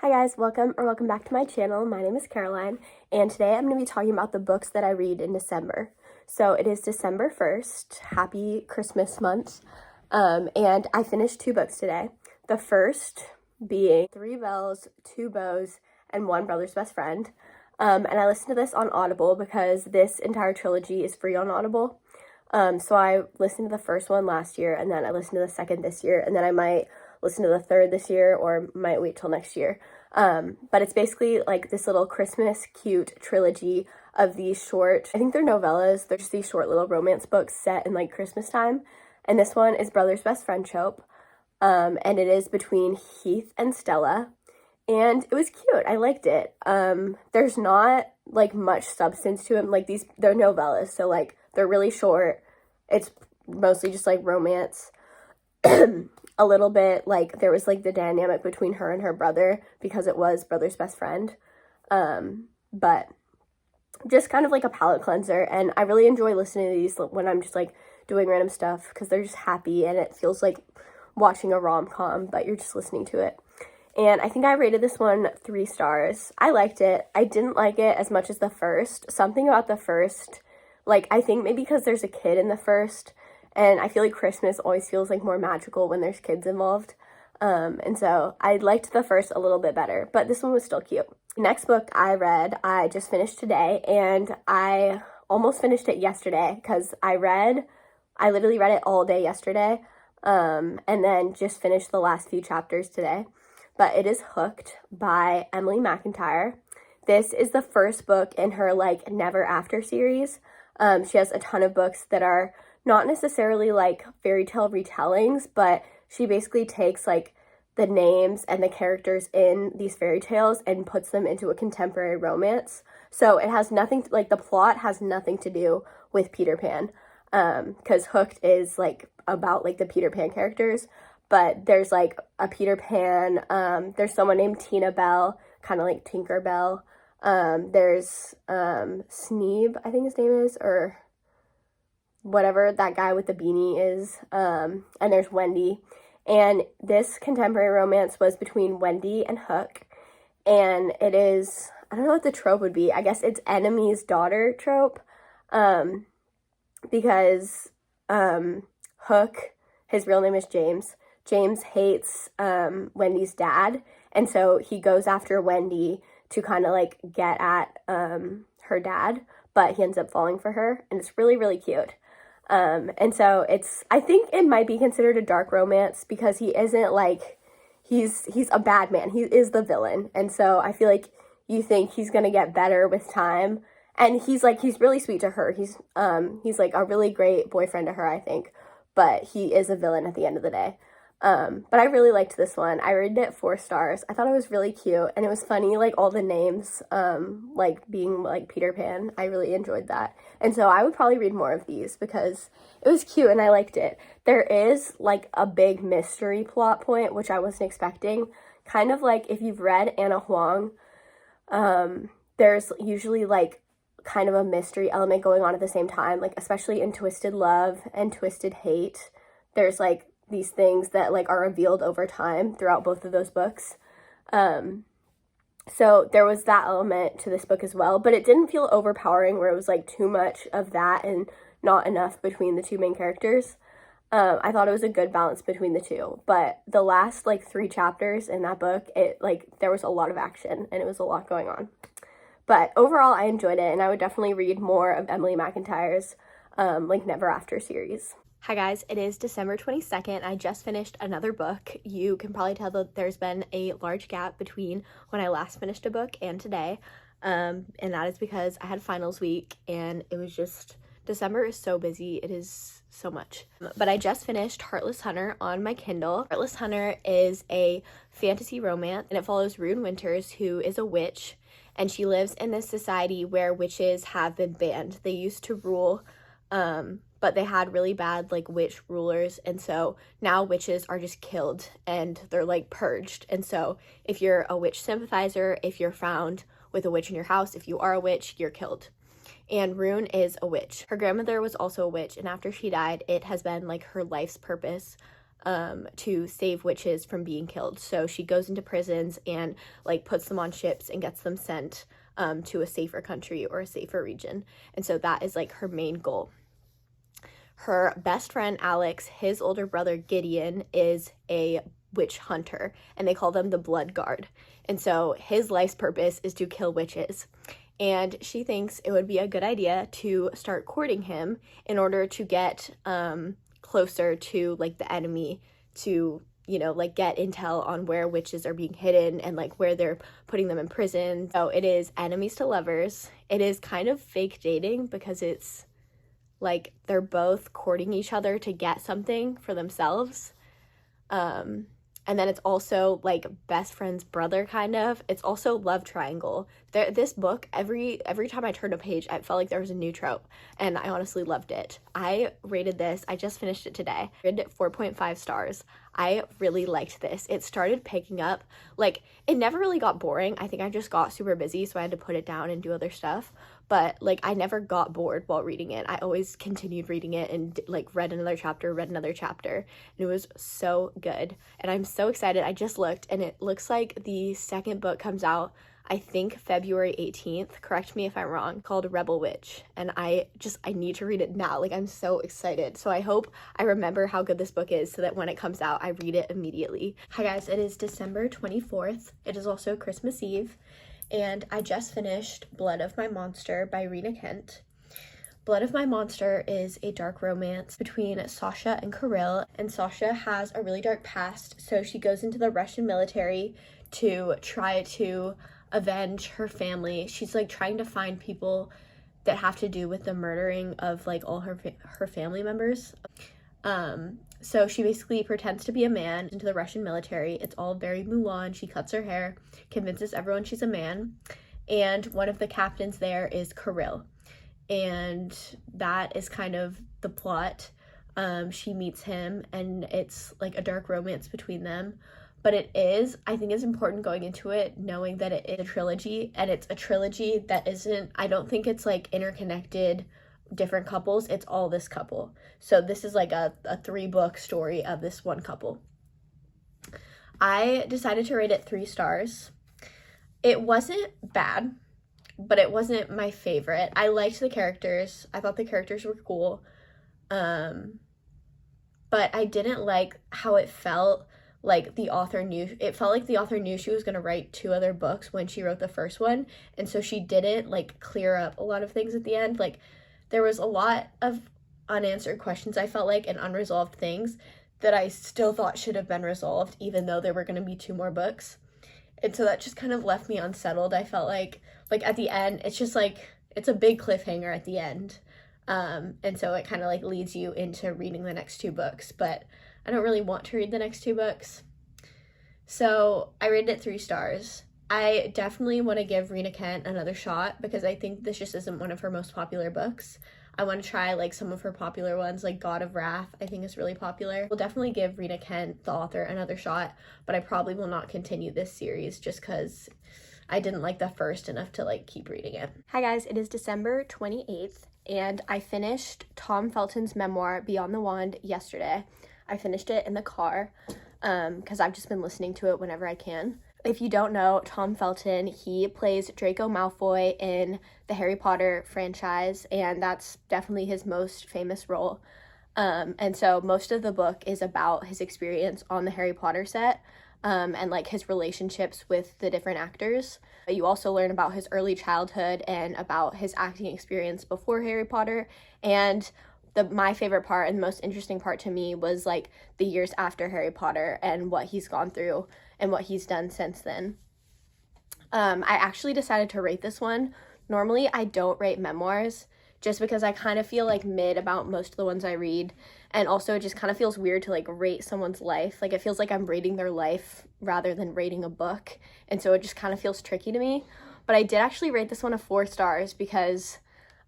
Hi guys, welcome back to my channel. My name is Caroline, and today I'm going to be talking about the books that I read in December. So it is December 1st, happy Christmas month, and I finished 2 books today. The first being 3 Bells, 2 Bows, and 1 Brother's Best Friend. And I listened to this on Audible because this entire trilogy is free on Audible. So I listened to the first one last year, and then I listened to the second this year, and then I might listen to the third this year or might wait till next year. But it's basically like this little Christmas cute trilogy of these short, I think they're novellas, they're just these short little romance books set in like Christmas time. And this one is Brother's Best Friend Trope, and it is between Heath and Stella. And it was cute. I liked it. There's not like much substance to them. Like they're novellas, so like they're really short. It's mostly just like romance. A little bit like there was like the dynamic between her and her brother because it was Brother's Best Friend. But just kind of like a palate cleanser. And I really enjoy listening to these when I'm just like doing random stuff because they're just happy and it feels like watching a rom-com, but you're just listening to it. And I think I rated this one 3 stars. I liked it. I didn't like it as much as the first. Something about the first, like I think maybe because there's a kid in the first, and I feel like Christmas always feels like more magical when there's kids involved. And so I liked the first a little bit better, but this one was still cute. Next book I read, I just finished today, and I almost finished it yesterday because I literally read it all day yesterday, and then just finished the last few chapters today. But it is Hooked by Emily McIntyre. This is the first book in her like Never After series. She has a ton of books that are not necessarily like fairy tale retellings, but she basically takes like the names and the characters in these fairy tales and puts them into a contemporary romance. So it has nothing to, like the plot has nothing to do with Peter Pan, because Hooked is like about like the Peter Pan characters. But there's like a Peter Pan, there's someone named Tina Bell, kind of like Tinker Bell. There's Sneeb, I think his name is, or whatever that guy with the beanie is. And there's Wendy. And this contemporary romance was between Wendy and Hook. And it is, I don't know what the trope would be. I guess it's enemy's daughter trope. Because Hook, his real name is James. James hates Wendy's dad, and so he goes after Wendy to kind of like get at her dad, but he ends up falling for her, and it's really, really cute. And so I think it might be considered a dark romance because he isn't like, he's a bad man. He is the villain, and so I feel like you think he's gonna get better with time, and he's really sweet to her. He's like a really great boyfriend to her, I think, but he is a villain at the end of the day. But I really liked this one. I rated it 4 stars. I thought it was really cute, and it was funny, like all the names, like being like Peter Pan. I really enjoyed that. And so I would probably read more of these because it was cute and I liked it. There is like a big mystery plot point, which I wasn't expecting. Kind of like if you've read Anna Huang, there's usually like kind of a mystery element going on at the same time, like especially in Twisted Love and Twisted Hate. There's like these things that like are revealed over time throughout both of those books. So there was that element to this book as well, but it didn't feel overpowering where it was like too much of that and not enough between the 2 main characters. I thought it was a good balance between the 2, but the last like 3 chapters in that book, there was a lot of action and it was a lot going on. But overall, I enjoyed it, and I would definitely read more of Emily McIntyre's like Never After series. Hi guys, it is December 22nd. I just finished another book. You can probably tell that there's been a large gap between when I last finished a book and today. And that is because I had finals week and it was just, December is so busy. It is so much. But I just finished Heartless Hunter on my Kindle. Heartless Hunter is a fantasy romance, and it follows Rune Winters, who is a witch, and she lives in this society where witches have been banned. They used to rule, but they had really bad like witch rulers, and so now witches are just killed and they're like purged. And so if you're a witch sympathizer, if you're found with a witch in your house, if you are a witch, you're killed. And Rune is a witch. Her grandmother was also a witch, and after she died, it has been like her life's purpose to save witches from being killed. So she goes into prisons and like puts them on ships and gets them sent to a safer country or a safer region. And so that is like her main goal. Her best friend Alex, his older brother Gideon, is a witch hunter, and they call them the Blood Guard. And so his life's purpose is to kill witches. And she thinks it would be a good idea to start courting him in order to get closer to like the enemy, to, you know, like get intel on where witches are being hidden and like where they're putting them in prison. So it is enemies to lovers. It is kind of fake dating because it's like they're both courting each other to get something for themselves. And then it's also like best friend's brother, kind of. It's also love triangle. This book, every time I turned a page, I felt like there was a new trope, and I honestly loved it. I rated this, I just finished it today. I rated it 4.5 stars. I really liked this. It started picking up, like, it never really got boring. I think I just got super busy, so I had to put it down and do other stuff. But, like, I never got bored while reading it. I always continued reading it and, like, read another chapter. And it was so good. And I'm so excited. I just looked, and it looks like the second book comes out, I think, February 18th. Correct me if I'm wrong. Called Rebel Witch. And I need to read it now. Like, I'm so excited. So I hope I remember how good this book is so that when it comes out, I read it immediately. Hi, guys. It is December 24th. It is also Christmas Eve. And I just finished Blood of My Monster by Rena Kent. Blood of My Monster is a dark romance between Sasha and Kirill, and Sasha has a really dark past, so she goes into the Russian military to try to avenge her family. She's like trying to find people that have to do with the murdering of like all her family members. So she basically pretends to be a man into the Russian military. It's all very Mulan. She cuts her hair, convinces everyone she's a man, and one of the captains there is Kirill. And that is kind of the plot. She meets him, and it's like a dark romance between them. But I think it's important going into it knowing that it is a trilogy, and it's a trilogy that isn't, I don't think it's like interconnected different couples. It's all this couple. So this is like a 3-book story of this one couple. I decided to rate it 3 stars. It wasn't bad, but it wasn't my favorite. I liked the characters. I thought the characters were cool. But I didn't like how it felt like the author knew. It felt like the author knew she was going to write 2 other books when she wrote the first one. And so she didn't like clear up a lot of things at the end. Like there was a lot of unanswered questions, I felt like, and unresolved things that I still thought should have been resolved, even though there were going to be 2 more books. And so that just kind of left me unsettled. I felt like at the end, it's just like, it's a big cliffhanger at the end. And so it kind of like leads you into reading the next 2 books, but I don't really want to read the next 2 books. So I rated it 3 stars. I definitely want to give Rena Kent another shot because I think this just isn't one of her most popular books. I want to try like some of her popular ones, like God of Wrath, I think is really popular. We'll definitely give Rena Kent, the author, another shot, but I probably will not continue this series just because I didn't like the first enough to like keep reading it. Hi guys, it is December 28th, and I finished Tom Felton's memoir, Beyond the Wand, yesterday. I finished it in the car because I've just been listening to it whenever I can. If you don't know, Tom Felton, he plays Draco Malfoy in the Harry Potter franchise, and that's definitely his most famous role. And so most of the book is about his experience on the Harry Potter set, and like his relationships with the different actors. You also learn about his early childhood and about his acting experience before Harry Potter, and my favorite part and the most interesting part to me was like the years after Harry Potter and what he's gone through and what he's done since then. I actually decided to rate this one. Normally I don't rate memoirs just because I kind of feel like mid about most of the ones I read, and also it just kind of feels weird to like rate someone's life. Like it feels like I'm rating their life rather than rating a book, and so it just kind of feels tricky to me. But I did actually rate this one a 4 stars because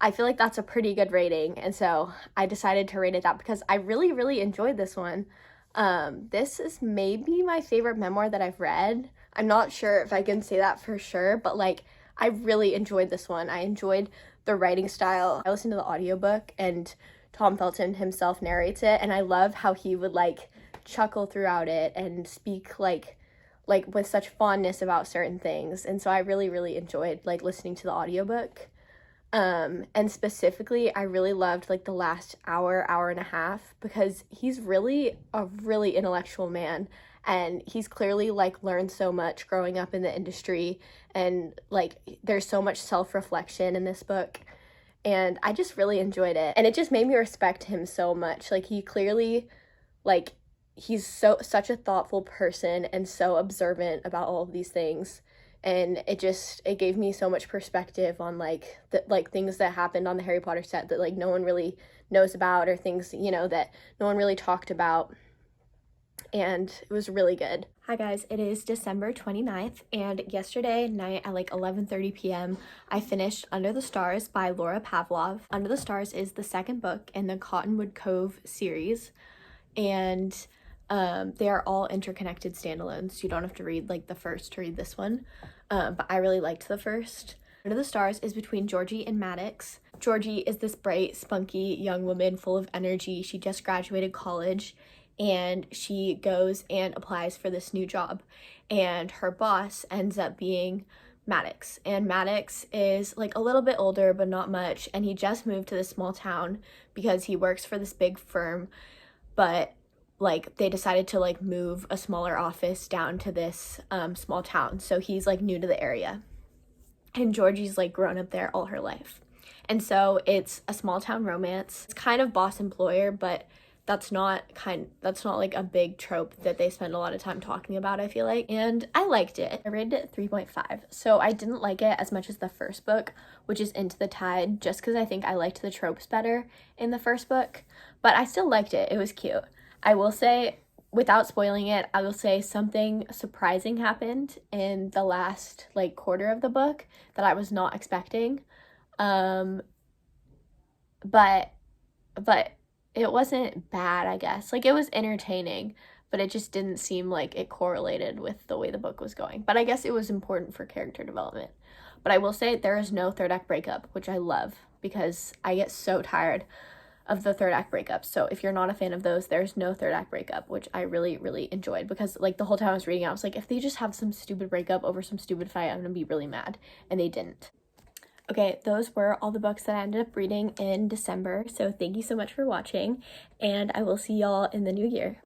I feel like that's a pretty good rating, and so I decided to rate it that because I really, really enjoyed this one. This is maybe my favorite memoir that I've read. I'm not sure if I can say that for sure, but like I really enjoyed this one. I enjoyed the writing style. I listened to the audiobook and Tom Felton himself narrates it, and I love how he would like chuckle throughout it and speak like with such fondness about certain things. And so I really enjoyed like listening to the audiobook. And specifically I really loved like the last hour and a half, because he's really a really intellectual man, and he's clearly like learned so much growing up in the industry, and like there's so much self-reflection in this book, and I just really enjoyed it, and it just made me respect him so much. Like he clearly, like, he's such a thoughtful person and so observant about all of these things, and it gave me so much perspective on like the like things that happened on the Harry Potter set that like no one really knows about, or things, you know, that no one really talked about, and it was really good. Hi guys, it is December 29th, and yesterday night at like 11:30 p.m. I finished Under the Stars by Laura Pavlov. Under the Stars is the second book in the Cottonwood Cove series, and they are all interconnected standalones. You don't have to read like the first to read this one, but I really liked the first. Under the Stars is between Georgie and Maddox. Georgie is this bright, spunky young woman full of energy. She just graduated college, and she goes and applies for this new job, and her boss ends up being Maddox. And Maddox is like a little bit older, but not much, and he just moved to this small town because he works for this big firm, but like they decided to like move a smaller office down to this small town, so he's like new to the area, and Georgie's like grown up there all her life. And so it's a small town romance. It's kind of boss employer, but that's not like a big trope that they spend a lot of time talking about, I feel like. And I liked it. I rated it 3.5. So I didn't like it as much as the first book, which is Into the Tide, just because I think I liked the tropes better in the first book, but I still liked it. It was cute. I will say, without spoiling it, I will say something surprising happened in the last like quarter of the book that I was not expecting. But it wasn't bad, I guess. Like, it was entertaining, but it just didn't seem like it correlated with the way the book was going. But I guess it was important for character development. But I will say there is no third act breakup, which I love, because I get so tired of the third act breakups. So if you're not a fan of those, there's no third act breakup, which I really enjoyed, because like the whole time I was reading, I was like, if they just have some stupid breakup over some stupid fight, I'm gonna be really mad. And they didn't. Okay, those were all the books that I ended up reading in December. So thank you so much for watching, and I will see y'all in the new year.